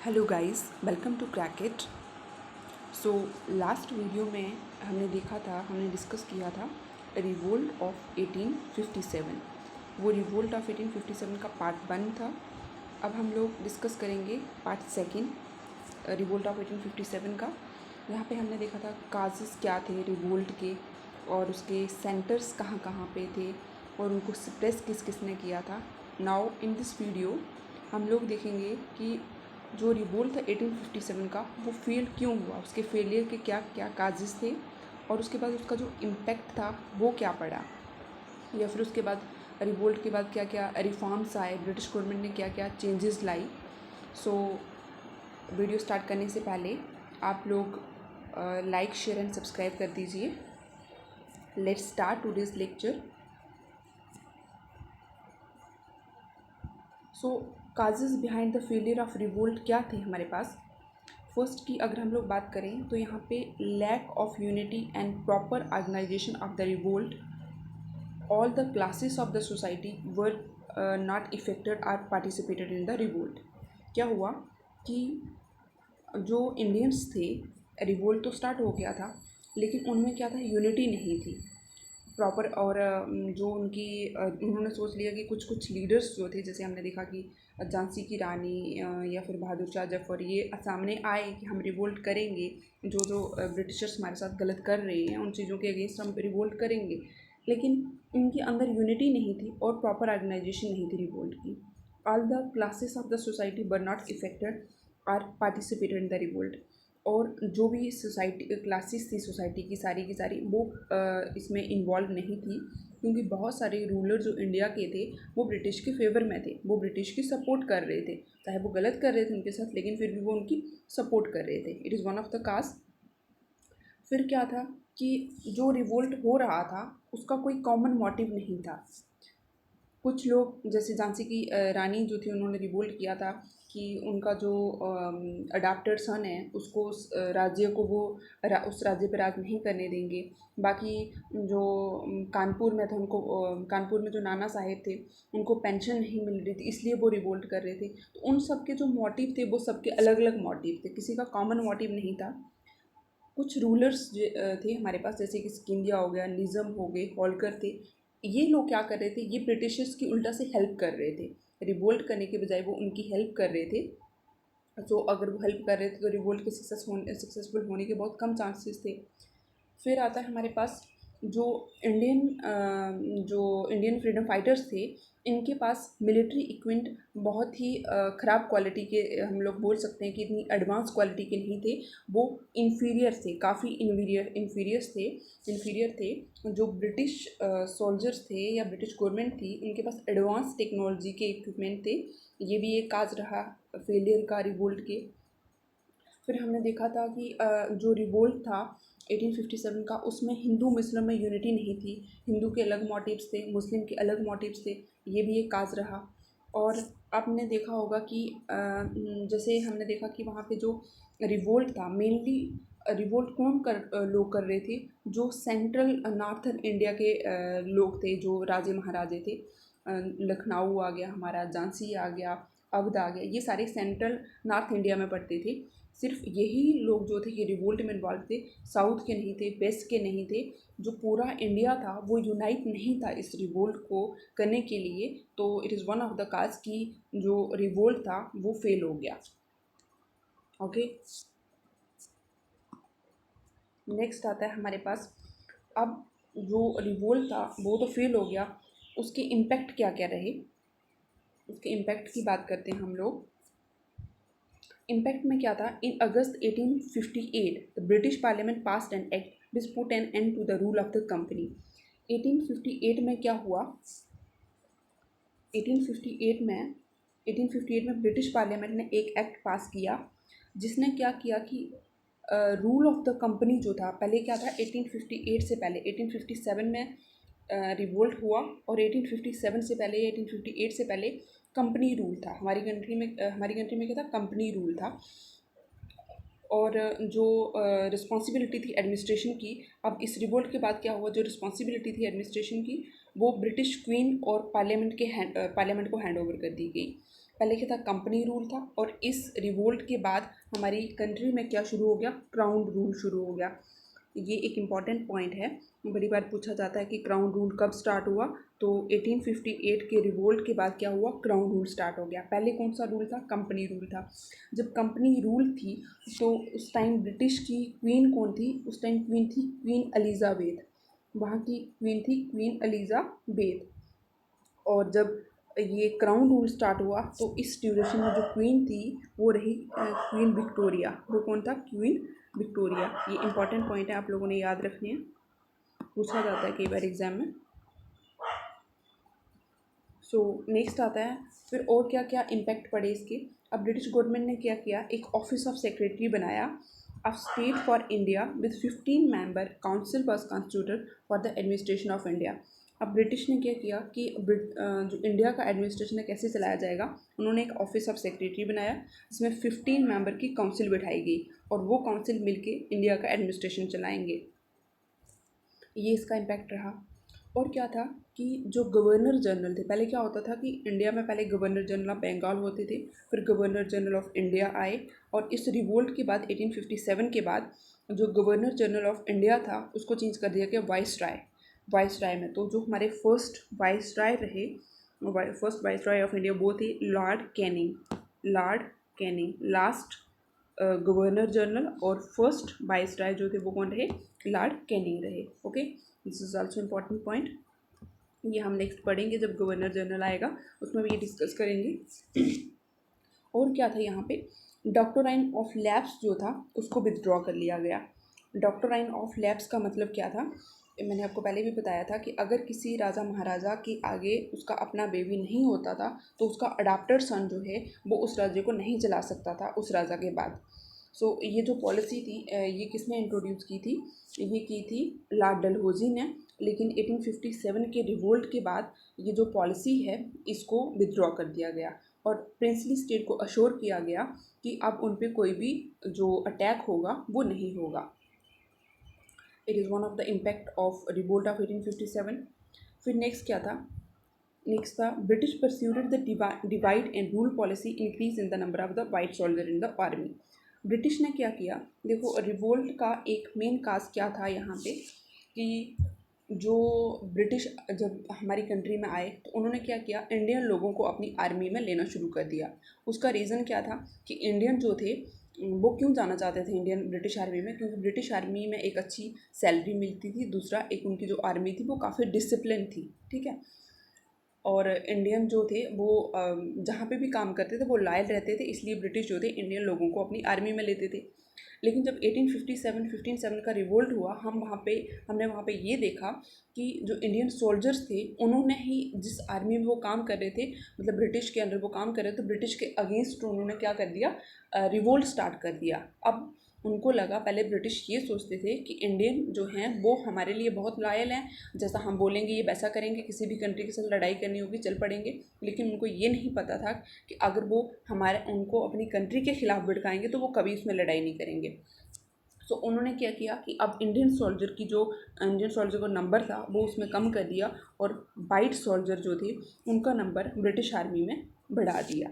Hello guys, welcome to crack it. So last video में हमने discuss किया था रिवोल्ट ऑफ 1857। वो रिवोल्ट ऑफ 1857 का पार्ट 1 था। अब हम लोग डिस्कस करेंगे पार्ट 2 रिवोल्ट ऑफ 1857 का। यहाँ पे हमने देखा था काजेस क्या थे रिवोल्ट के और उसके सेंटर्स कहाँ कहाँ पे थे और उनको सप्रेस किस किस ने किया था। नाउ इन दिस वीडियो हम लोग देखेंगे कि जो रिवोल्ट था 1857 का वो फेल क्यों हुआ, उसके फेलियर के क्या क्या काजेस थे और उसके बाद उसका जो इम्पैक्ट था वो क्या पड़ा, या फिर उसके बाद रिवोल्ट के बाद क्या क्या रिफॉर्म्स आए, ब्रिटिश गवर्नमेंट ने क्या क्या चेंजेस लाई। सो वीडियो स्टार्ट करने से पहले आप लोग लाइक शेयर एंड सब्सक्राइब कर दीजिए। Let's start today's lecture. So causes behind the failure of revolt क्या थे हमारे पास। फर्स्ट की अगर हम लोग बात करें तो यहाँ पे lack of unity and proper organisation of the revolt. All the classes of the society were not affected or participated in the revolt. क्या हुआ कि जो इंडियंस थे, रिवोल्ट तो स्टार्ट हो गया था लेकिन उनमें क्या था, यूनिटी नहीं थी प्रॉपर। और जो उन्होंने सोच लिया कि कुछ कुछ लीडर्स जो थे, जैसे हमने देखा कि झांसी की रानी या फिर बहादुर शाह जफर, ये सामने आए कि हम रिवोल्ट करेंगे, जो जो ब्रिटिशर्स हमारे साथ गलत कर रहे हैं उन चीज़ों के अगेंस्ट हम रिवोल्ट करेंगे। लेकिन इनके अंदर यूनिटी नहीं थी और प्रॉपर ऑर्गेनाइजेशन नहीं थी रिवोल्ट की। All the classes of the society were not affected or participated in the revolt. और जो भी सोसाइटी क्लासेस थी सोसाइटी की सारी वो इसमें इन्वॉल्व नहीं थी, क्योंकि बहुत सारे रूलर जो इंडिया के थे वो ब्रिटिश के फेवर में थे, वो ब्रिटिश की सपोर्ट कर रहे थे, चाहे वो गलत कर रहे थे उनके साथ लेकिन फिर भी वो उनकी सपोर्ट कर रहे थे। It is one of the cause. फिर क्या था कि जो रिवोल्ट हो रहा था उसका कोई कॉमन मोटिव नहीं था। कुछ लोग जैसे झांसी की रानी जो थी, उन्होंने रिवोल्ट किया था कि उनका जो अडाप्टेड सन है उसको उस राज्य को वो उस राज्य पर राज नहीं करने देंगे। बाकी जो कानपुर में था, उनको कानपुर में जो नाना साहेब थे उनको पेंशन नहीं मिल रही थी, इसलिए वो रिवोल्ट कर रहे थे। तो उन सब के जो मोटिव थे वो सबके अलग अलग मोटिव थे, किसी का कॉमन मोटिव नहीं था। कुछ रूलर्स थे हमारे पास, जैसे कि सिंधिया हो गया, निज़म हो गए, होलकर थे। ये लोग क्या कर रहे थे, ये ब्रिटिशर्स की उल्टा से हेल्प कर रहे थे। रिवोल्ट करने के बजाय वो उनकी हेल्प कर रहे थे। तो अगर वो हेल्प कर रहे थे तो रिवोल्ट के सक्सेसफुल होने के बहुत कम चांसेस थे। फिर आता है हमारे पास जो इंडियन फ्रीडम फाइटर्स थे, इनके पास मिलिट्री इक्विपमेंट बहुत ही ख़राब क्वालिटी के, हम लोग बोल सकते हैं कि इतनी एडवांस क्वालिटी के नहीं थे। वो इन्फीरियर थे, काफ़ी इन्फीरियर थे। जो ब्रिटिश सोल्जर्स थे या ब्रिटिश गवर्नमेंट थी, उनके पास एडवांस टेक्नोलॉजी के इक्विपमेंट थे। ये भी एक काज रहा फेलियर का रिवोल्ट के। फिर हमने देखा था कि जो रिवोल्ट था 1857 का, उसमें हिंदू मुस्लिम में यूनिटी नहीं थी। हिंदू के अलग मोटिव्स थे, मुस्लिम के अलग मोटिव्स थे, ये भी एक काज रहा। और आपने देखा होगा कि जैसे हमने देखा कि वहाँ पे जो रिवोल्ट था, मेनली रिवोल्ट लोग कर रहे थे, जो सेंट्रल नॉर्थन इंडिया के लोग थे, जो राजे महाराजे थे। लखनऊ आ गया हमारा, झांसी आ गया, अवध आ गया, ये सारे सेंट्रल नॉर्थ इंडिया में पड़ते थे। सिर्फ यही लोग जो थे ये रिवोल्ट में इन्वॉल्व थे, साउथ के नहीं थे, वेस्ट के नहीं थे। जो पूरा इंडिया था वो यूनाइट नहीं था इस रिवोल्ट को करने के लिए। तो it is one of the cause कि जो रिवोल्ट था वो फेल हो गया। ओके, नेक्स्ट आता है हमारे पास। अब जो रिवोल्ट था वो तो फेल हो गया, उसके इम्पैक्ट क्या क्या रहे, उसके इम्पैक्ट की बात करते हैं हम लोग। इम्पैक्ट में क्या था, in August 1858 the British Parliament passed an act which put an end to the rule of the company. 1858 में क्या हुआ, 1858 में 1858 में ब्रिटिश पार्लियामेंट ने एक एक्ट पास किया जिसने क्या किया कि रूल ऑफ द कंपनी जो था, पहले क्या था 1858 से पहले 1857 में रिवोल्ट हुआ, और 1857 से पहले 1858 से पहले कंपनी रूल था हमारी कंट्री में क्या था, कंपनी रूल था। और जो रिस्पॉन्सिबिलिटी थी एडमिनिस्ट्रेशन की, अब इस रिवोल्ट के बाद क्या हुआ, जो रिस्पॉन्सिबिलिटी थी एडमिनिस्ट्रेशन की वो ब्रिटिश क्वीन और पार्लियामेंट को हैंड ओवर कर दी गई। पहले क्या था, कंपनी रूल था, और इस रिवोल्ट के बाद हमारी कंट्री में क्या शुरू हो गया, क्राउन रूल शुरू हो गया। ये एक इम्पॉर्टेंट पॉइंट है, बड़ी बार पूछा जाता है कि क्राउन रूल कब स्टार्ट हुआ। तो 1858 के रिवोल्ट के बाद क्या हुआ, क्राउन रूल स्टार्ट हो गया। पहले कौन सा रूल था, कंपनी रूल था। जब कंपनी रूल थी तो उस टाइम ब्रिटिश की क्वीन कौन थी, उस टाइम क्वीन थी क्वीन एलिजाबेथ, वहाँ की क्वीन थी क्वीन एलिजाबेथ। और जब ये क्राउन रूल स्टार्ट हुआ तो इस ड्यूरेशन में जो क्वीन थी वो रही क्वीन विक्टोरिया। वो कौन था, क्वीन विक्टोरिया। ये इंपॉर्टेंट पॉइंट है, आप लोगों ने याद रखने हैं, पूछा जाता है कई बार एग्जाम में। सो नेक्स्ट आता है फिर और क्या क्या इम्पैक्ट पड़े इसके। अब ब्रिटिश गवर्नमेंट ने क्या किया, एक ऑफिस ऑफ सेक्रेटरी बनाया। अब state for India with 15 member council was constituted for the administration of India. अब ब्रिटिश ने क्या किया कि जो इंडिया का एडमिनिस्ट्रेशन है कैसे चलाया जाएगा, उन्होंने एक ऑफिस ऑफ सेक्रेटरी बनाया जिसमें 15 मेंबर की काउंसिल बिठाई गई, और वो काउंसिल मिलके इंडिया का एडमिनिस्ट्रेशन चलाएंगे। ये इसका इम्पैक्ट रहा। और क्या था कि जो गवर्नर जनरल थे, पहले क्या होता था कि इंडिया में पहले गवर्नर जनरल ऑफ बंगाल होते थे, फिर गवर्नर जनरल ऑफ इंडिया आए, और इस रिवोल्ट के बाद 1857 के बाद जो गवर्नर जनरल ऑफ इंडिया था उसको चेंज कर दिया गया वाइस राय में। तो जो हमारे फर्स्ट वाइस राय रहे, first viceroy of India वो थे Lord Canning. Last governor general और फर्स्ट वाइस राय जो थे वो कौन रहे, लॉर्ड कैनिंग रहे। Okay, this is also important point. ये हम नेक्स्ट पढ़ेंगे जब गवर्नर जनरल आएगा, उसमें भी ये डिस्कस करेंगे। और क्या था यहाँ पे, डॉक्टराइन ऑफ लैप्स जो था उसको विदड्रॉ कर लिया गया। डॉक्टराइन ऑफ लैप्स का मतलब क्या था, मैंने आपको पहले भी बताया था कि अगर किसी राजा महाराजा के आगे उसका अपना बेबी नहीं होता था तो उसका अडाप्टर सन जो है वो उस राज्य को नहीं चला सकता था उस राजा के बाद। सो ये जो पॉलिसी थी ये किसने इंट्रोड्यूस की थी, ये की थी लॉर्ड डलहौजी ने। लेकिन 1857 के रिवोल्ट के बाद ये जो पॉलिसी है इसको विदड्रॉ कर दिया गया, और प्रिंसली स्टेट को अश्योर किया गया कि अब उन पर कोई भी जो अटैक होगा वो नहीं होगा। It is one of the impact of revolt of 1857। फिर नेक्स्ट क्या था, नेक्स्ट था British pursued the divide and rule policy increase in the number of the white soldier in the army. British ने क्या किया, देखो रिवोल्ट का एक मेन काज क्या था यहाँ पे कि जो ब्रिटिश जब हमारी कंट्री में आए तो उन्होंने क्या किया, इंडियन लोगों को अपनी आर्मी में लेना शुरू कर दिया। उसका रीज़न क्या था कि इंडियन जो थे वो क्यों जाना चाहते थे इंडियन ब्रिटिश आर्मी में, क्योंकि ब्रिटिश आर्मी में एक अच्छी सैलरी मिलती थी, दूसरा एक उनकी जो आर्मी थी वो काफ़ी डिसिप्लिन थी, ठीक है। और इंडियन जो थे वो जहाँ पे भी काम करते थे वो लॉयल रहते थे, इसलिए ब्रिटिश जो थे इंडियन लोगों को अपनी आर्मी में लेते थे। लेकिन जब 1857 का रिवोल्ट हुआ, हमने वहाँ पे ये देखा कि जो इंडियन सोल्जर्स थे उन्होंने ही जिस आर्मी में वो काम कर रहे थे, मतलब ब्रिटिश के अंडर वो काम कर रहे थे, तो ब्रिटिश के अगेंस्ट उन्होंने क्या कर दिया, रिवोल्ट स्टार्ट कर दिया। अब उनको लगा, पहले ब्रिटिश ये सोचते थे कि इंडियन जो हैं वो हमारे लिए बहुत लॉयल हैं, जैसा हम बोलेंगे ये वैसा करेंगे, किसी भी कंट्री के साथ लड़ाई करनी होगी चल पड़ेंगे। लेकिन उनको ये नहीं पता था कि अगर वो उनको अपनी कंट्री के खिलाफ भड़काएंगे तो वो कभी उसमें लड़ाई नहीं करेंगे। सो उन्होंने क्या किया कि अब इंडियन सोल्जर का नंबर था वो उसमें कम कर दिया, और वाइट सोल्जर जो थे उनका नंबर ब्रिटिश आर्मी में बढ़ा दिया।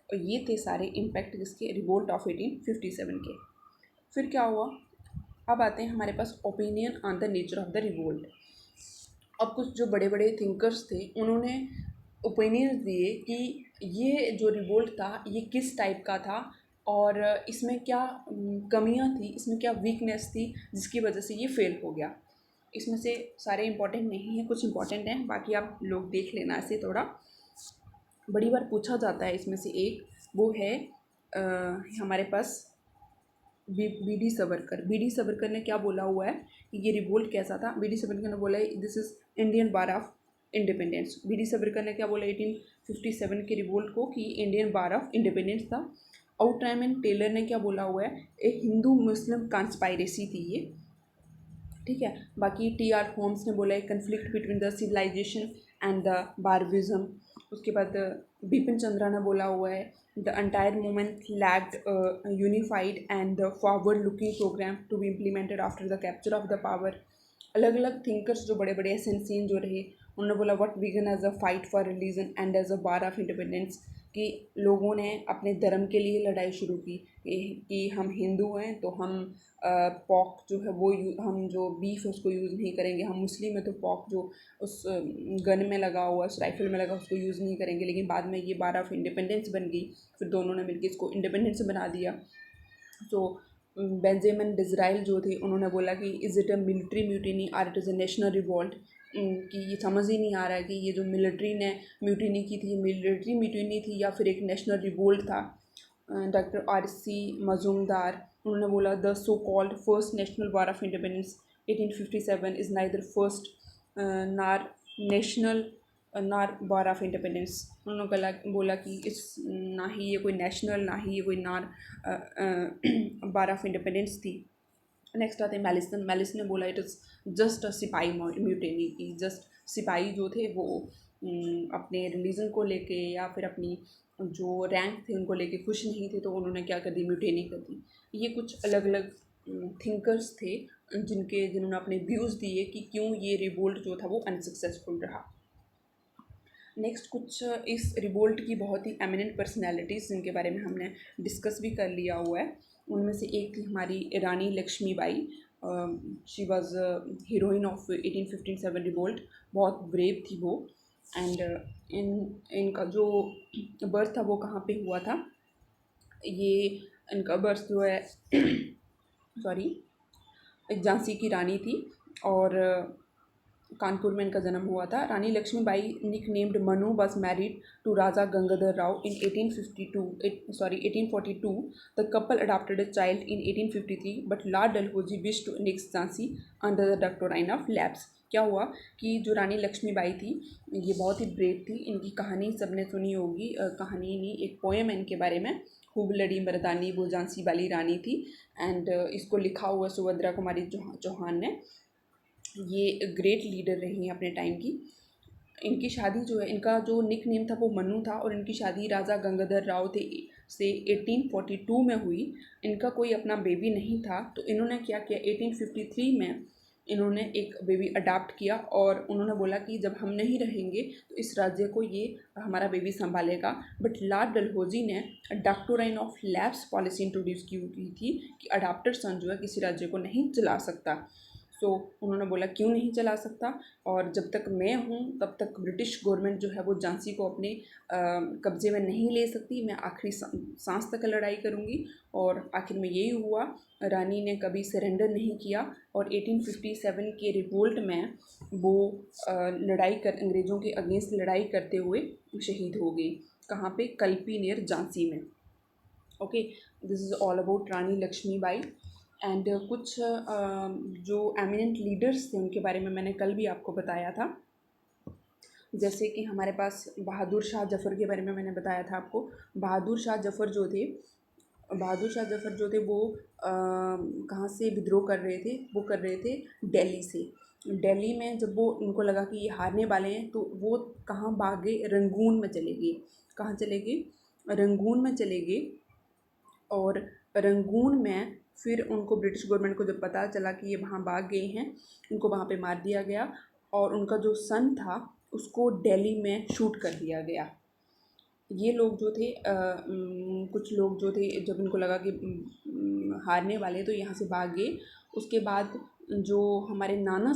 और ये थे सारे इम्पैक्ट जिसके रिवोल्ट ऑफ 1857 के। फिर क्या हुआ, अब आते हैं हमारे पास opinion on the nature of the revolt. अब कुछ जो बड़े बड़े थिंकर्स थे उन्होंने ओपिनियंस दिए कि ये जो रिवोल्ट था ये किस टाइप का था, और इसमें क्या कमियां थी, इसमें क्या वीकनेस थी जिसकी वजह से ये फेल हो गया। इसमें से सारे इंपॉर्टेंट नहीं हैं, कुछ इंपॉर्टेंट हैं, बाकी आप लोग देख लेना। ऐसे थोड़ा बड़ी बार पूछा जाता है, इसमें से एक वो है हमारे पास बी डी सावरकर ने क्या बोला हुआ है कि ये रिवोल्ट कैसा था। बी डी सावरकर ने बोला है this is Indian war of independence. B D Savarkar ने क्या बोला 1857 के रिवोल्ट को कि इंडियन वार ऑफ इंडिपेंडेंस था। आउटरैमन टेलर ने क्या बोला हुआ है, एक हिंदू मुस्लिम कॉन्स्पायरेसी थी ये, ठीक है। बाकी टी आर होम्स ने बोला है conflict between the civilization and the barbarism. उसके बाद बिपिन चंद्रा ने बोला हुआ है the entire movement lacked unified and the forward looking programme to be implemented after the capture of the power. अलग अलग थिंकर्स जो बड़े बड़े एसेंसियन जो रहे उन्होंने बोला what began as a fight for religion and as a war of independence कि लोगों ने अपने धर्म के लिए लड़ाई शुरू की कि हम हिंदू हैं तो हम पॉक जो है वो हम जो बीफ है उसको यूज़ नहीं करेंगे, हम मुस्लिम हैं तो पॉक जो उस गन में लगा हुआ, उस राइफल में लगा उसको यूज़ नहीं करेंगे। लेकिन बाद में ये बार ऑफ इंडिपेंडेंस बन गई, फिर दोनों ने मिलकर इसको इंडिपेंडेंस बना दिया। सो बेंजामिन डिज़राइल जो थे उन्होंने बोला कि is it a military mutiny or it is a national revolt, कि ये समझ ही नहीं आ रहा है कि ये जो मिलिट्री ने म्यूटिनी की थी मिलिट्री म्यूटिनी थी या फिर एक नेशनल रिवोल्ट था। Doctor R C. मजूमदार उन्होंने बोला the so called first national war of independence 1857 is neither first nor national nor war of independence. उन्होंने बोला कि इस ना ही ये कोई नेशनल ना ही ये कोई नार वार ऑफ इंडिपेंडेंस थी। नेक्स्ट आते हैं मैलिसन। मैलिसन ने बोला इट इज़ जस्ट अ सिपाही म्यूटेनी, की जस्ट सिपाही जो थे वो अपने रिलीजन को लेके या फिर अपनी जो रैंक थे उनको लेके खुश नहीं थे, तो उन्होंने क्या कर दी, म्यूटेनी कर दी। ये कुछ अलग अलग थिंकर्स थे जिन्होंने अपने व्यूज़ दिए कि क्यों ये रिवोल्ट जो था वो अनसक्सेसफुल रहा। नेक्स्ट कुछ इस रिवोल्ट की बहुत ही एमिनेंट पर्सनैलिटीज़ जिनके बारे में हमने डिस्कस भी कर लिया हुआ है। उनमें से एक थी हमारी Rani Lakshmibai. She was heroine of 1857 revolt, बहुत ब्रेव थी वो। एंड इनका जो बर्थ था वो कहाँ पे हुआ था, ये इनका बर्थ जो है सॉरी एक झांसी की रानी थी और कानपुर में इनका जन्म हुआ था। Rani Lakshmibai nicknamed Manu was married to Raja Gangadhar Rao in 1842। The couple adopted a child in 1853 but Lord Dalhousie wish to annex Jhansi under the doctrine of lapse. क्या हुआ कि जो रानी लक्ष्मीबाई थी ये बहुत ही ब्रेव थी। इनकी कहानी सबने सुनी होगी, कहानी नहीं एक पोएम है इनके बारे में, खूब लड़ी मर्दानी वो झांसी वाली रानी थी। एंड इसको लिखा हुआ सुभद्रा कुमारी चौहान ने। ये ग्रेट लीडर रही हैं अपने टाइम की। इनकी शादी जो है, इनका जो निक नेम था वो मनु था और इनकी शादी राजा गंगाधर राव थे से 1842 में हुई। इनका कोई अपना बेबी नहीं था, तो इन्होंने क्या किया, 1853 में इन्होंने एक बेबी अडाप्ट किया और उन्होंने बोला कि जब हम नहीं रहेंगे तो इस राज्य को ये हमारा बेबी संभालेगा। बट लॉर्ड डलहौजी ने doctrine of lapse policy introduce की हुई थी कि अडाप्टेड सन जो है किसी राज्य को नहीं चला सकता। सो उन्होंने बोला क्यों नहीं चला सकता, और जब तक मैं हूँ तब तक ब्रिटिश गवर्नमेंट जो है वो झांसी को अपने कब्ज़े में नहीं ले सकती, मैं आखिरी सांस तक लड़ाई करूँगी। और आखिर में यही हुआ, रानी ने कभी सरेंडर नहीं किया और 1857 के रिवोल्ट में वो अंग्रेज़ों के अगेंस्ट लड़ाई करते हुए शहीद हो गई। कहाँ पे, कल्पी नियर झांसी में। Okay, this is all about Rani Lakshmibai. And कुछ जो एमिनेंट लीडर्स थे उनके बारे में मैंने कल भी आपको बताया था। जैसे कि हमारे पास बहादुर शाह जफ़र के बारे में मैंने बताया था आपको। बहादुर शाह जफ़र जो थे वो कहाँ से विद्रोह कर रहे थे, वो कर रहे थे दिल्ली से। दिल्ली में जब वो उनको लगा कि ये हारने वाले हैं तो वो कहाँ भाग गए, रंगून में चले गए। कहाँ चले गए, रंगून में चले गए। और रंगून में फिर उनको ब्रिटिश गवर्नमेंट को जब पता चला कि ये वहाँ भाग गए हैं, उनको वहाँ पे मार दिया गया और उनका जो सन था उसको दिल्ली में शूट कर दिया गया। ये लोग जो थे कुछ लोग जो थे जब उनको लगा कि हारने वाले तो यहाँ से भाग गए। उसके बाद जो हमारे नाना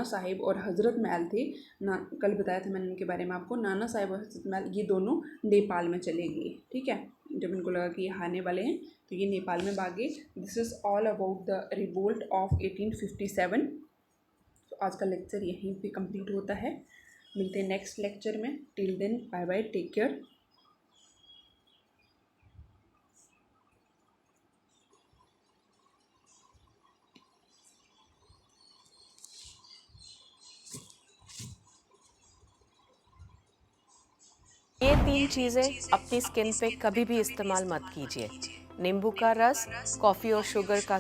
साहिब और हज़रत महल थे, कल बताया था मैंने उनके बारे में आपको। नाना साहिब और हज़रत महल ये दोनों नेपाल में चले गए। ठीक है, जब उनको लगा कि ये हारने वाले हैं तो ये नेपाल में भागे। This is all about the revolt of 1857। तो आज का लेक्चर यहीं पे कंप्लीट होता है। मिलते हैं नेक्स्ट लेक्चर में। Till then bye bye, take care. ये 3 चीज़ें अपनी स्किन पे कभी भी इस्तेमाल मत कीजिए। नींबू का रस, कॉफ़ी और शुगर का